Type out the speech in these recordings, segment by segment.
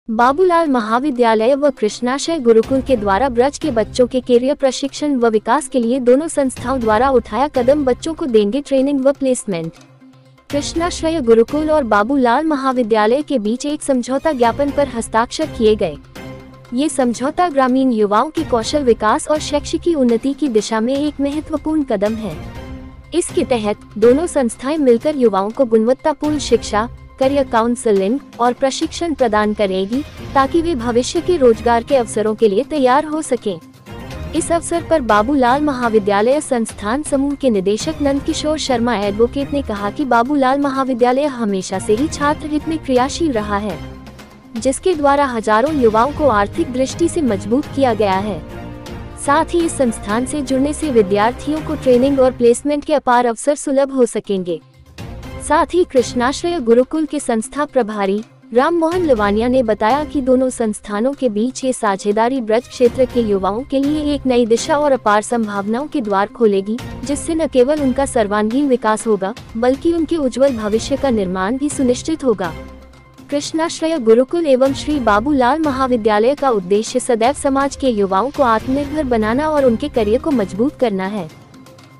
बाबूलाल महाविद्यालय व कृष्णाशय गुरुकुल के द्वारा ब्रज के बच्चों के कैरियर प्रशिक्षण व विकास के लिए दोनों संस्थाओं द्वारा उठाया कदम, बच्चों को देंगे ट्रेनिंग व प्लेसमेंट। कृष्णाश्रय गुरुकुल और बाबूलाल महाविद्यालय के बीच एक समझौता ज्ञापन पर हस्ताक्षर किए गए। ये समझौता ग्रामीण युवाओं के कौशल विकास और शैक्षिकी उन्नति की दिशा में एक महत्वपूर्ण कदम है। इसके तहत दोनों संस्थाएं मिलकर युवाओं को गुणवत्तापूर्ण शिक्षा, करियर काउंसलिंग और प्रशिक्षण प्रदान करेगी ताकि वे भविष्य के रोजगार के अवसरों के लिए तैयार हो सकें। इस अवसर पर बाबूलाल महाविद्यालय संस्थान समूह के निदेशक नंदकिशोर शर्मा एडवोकेट ने कहा कि बाबूलाल महाविद्यालय हमेशा से ही छात्र हित में क्रियाशील रहा है, जिसके द्वारा हजारों युवाओं को आर्थिक दृष्टि से मजबूत किया गया है। साथ ही इस संस्थान से जुड़ने से विद्यार्थियों को ट्रेनिंग और प्लेसमेंट के अपार अवसर सुलभ हो सकेंगे। साथ ही कृष्णाश्रय गुरुकुल के संस्था प्रभारी राम मोहन लवानिया ने बताया कि दोनों संस्थानों के बीच ये साझेदारी ब्रज क्षेत्र के युवाओं के लिए एक नई दिशा और अपार संभावनाओं के द्वार खोलेगी, जिससे न केवल उनका सर्वांगीण विकास होगा बल्कि उनके उज्जवल भविष्य का निर्माण भी सुनिश्चित होगा। कृष्णाश्रय गुरुकुल एवं श्री बाबूलाल महाविद्यालय का उद्देश्य सदैव समाज के युवाओं को आत्मनिर्भर बनाना और उनके करियर को मजबूत करना है।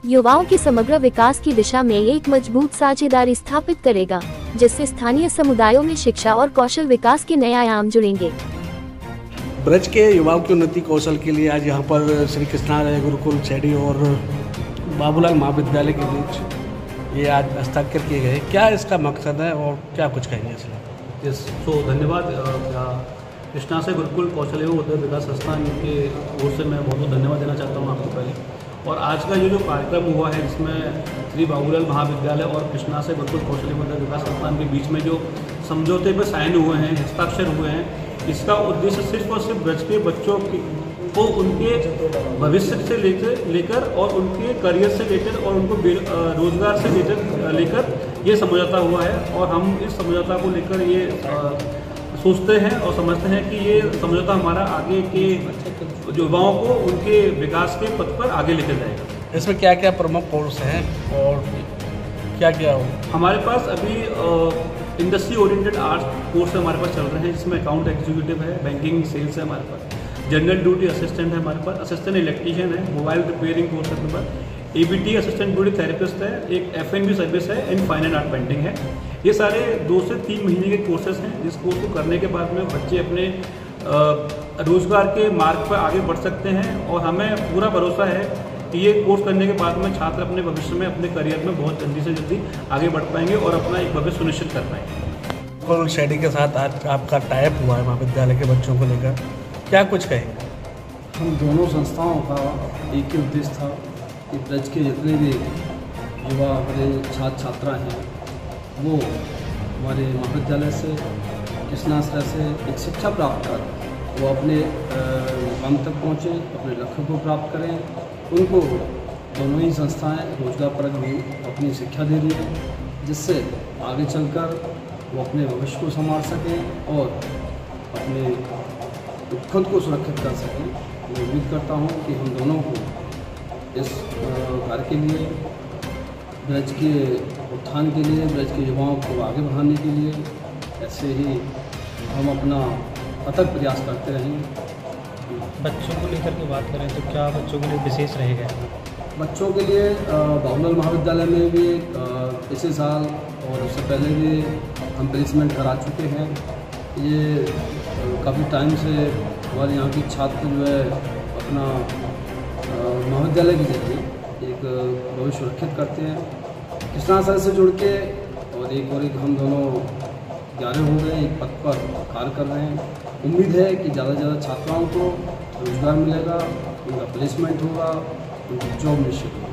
युवाओं के समग्र विकास की दिशा में एक मजबूत साझेदारी स्थापित करेगा, जिससे स्थानीय समुदायों में शिक्षा और कौशल विकास के नए आयाम जुड़ेंगे। ब्रज के युवाओं की उन्नति कौशल के लिए आज यहाँ पर श्री कृष्णाश्रय गुरुकुल छैडी और बाबूलाल महाविद्यालय के बीच ये आज हस्ताक्षर किए गए। क्या इसका मकसद है और क्या कुछ कहेंगे इसलिए? तो धन्यवाद। कृष्णाश्रय गुरुकुल कौशल एवं उद्योग विकास संस्थान के ओर से मैं बहुत बहुत धन्यवाद देना चाहता हूँ आपको पहले। और आज का ये जो कार्यक्रम हुआ है, जिसमें श्री बाबूलाल महाविद्यालय और कृष्णाश्रय गुरुकुल कौशल एवं उद्योग विकास संस्थान के बीच में जो समझौते पर साइन हुए हैं, हस्ताक्षर हुए हैं, इसका उद्देश्य सिर्फ और सिर्फ ब्रज के बच्चों को उनके भविष्य से लेकर और उनके करियर से लेकर और उनको रोजगार से लेकर ये समझौता हुआ है। और हम इस समझौता को लेकर ये सोचते हैं और समझते हैं कि ये समझौता हमारा आगे के युवाओं को उनके विकास के पथ पर आगे लेकर जाएगा। इसमें क्या क्या प्रमुख कोर्स हैं और क्या क्या हो? हमारे पास अभी इंडस्ट्री ओरिएंटेड आर्ट्स कोर्स हमारे पास चल रहे हैं, जिसमें अकाउंट एग्जीक्यूटिव है, बैंकिंग सेल्स है हमारे पास, जनरल ड्यूटी असिस्टेंट है हमारे पास, असिस्टेंट इलेक्ट्रीशियन है, मोबाइल रिपेयरिंग कोर्स है हमारे पास, ABT असिस्टेंट ब्यूटी थेरेपिस्ट है, एक FNB सर्विस है and fine and art painting है। ये सारे 2 से 3 महीने के कोर्सेज हैं, जिस कोर्स को करने के बाद में बच्चे अपने रोजगार के मार्ग पर आगे बढ़ सकते हैं। और हमें पूरा भरोसा है कि ये कोर्स करने के बाद में छात्र अपने भविष्य में अपने करियर में बहुत जल्दी से जल्दी आगे बढ़ पाएंगे और अपना एक भविष्य सुनिश्चित कर पाएंगे। गुरुकुल छैडी के साथ आज आपका टाइप हुआ है महाविद्यालय के बच्चों को लेकर, क्या कुछ कहेंगे? हम दोनों संस्थाओं का एक ही उद्देश्य था कि ब्रज के जितने भी युवा हमारे छात्र छात्रा हैं, वो हमारे महाविद्यालय से, कृष्णाश्रय से एक शिक्षा प्राप्त कर वो अपने मुकाम तक पहुँचे, अपने लक्ष्य को प्राप्त करें। उनको दोनों ही संस्थाएं रोजगारपरक भी अपनी शिक्षा दे रही है, जिससे आगे चलकर वो अपने भविष्य को संभाल सकें और अपने खुद को सुरक्षित कर सकें। मैं उम्मीद करता हूँ कि हम दोनों को इस कार्य के लिए, ब्रज के उत्थान के लिए, ब्रज के युवाओं को आगे बढ़ाने के लिए ऐसे ही हम अपना अथक प्रयास करते रहेंगे। बच्चों को लेकर के बात करें तो क्या बच्चों के लिए विशेष रहेगा? बच्चों के लिए बाबूलाल महाविद्यालय में भी पिछले साल और उससे पहले भी हम प्लेसमेंट करा चुके हैं। ये काफ़ी टाइम से हमारे यहाँ के छात्र जो है अपना महाविद्यालय के जरिए एक भविष्य सुरक्षित करते हैं। कृष्णाश्रय से जुड़ के और एक हम दोनों 11 हो गए, एक पद पर कार्य कर रहे हैं। उम्मीद है कि ज़्यादा से ज़्यादा छात्राओं को रोजगार मिलेगा, उनका प्लेसमेंट होगा, उनकी जॉब निश्चित होगी।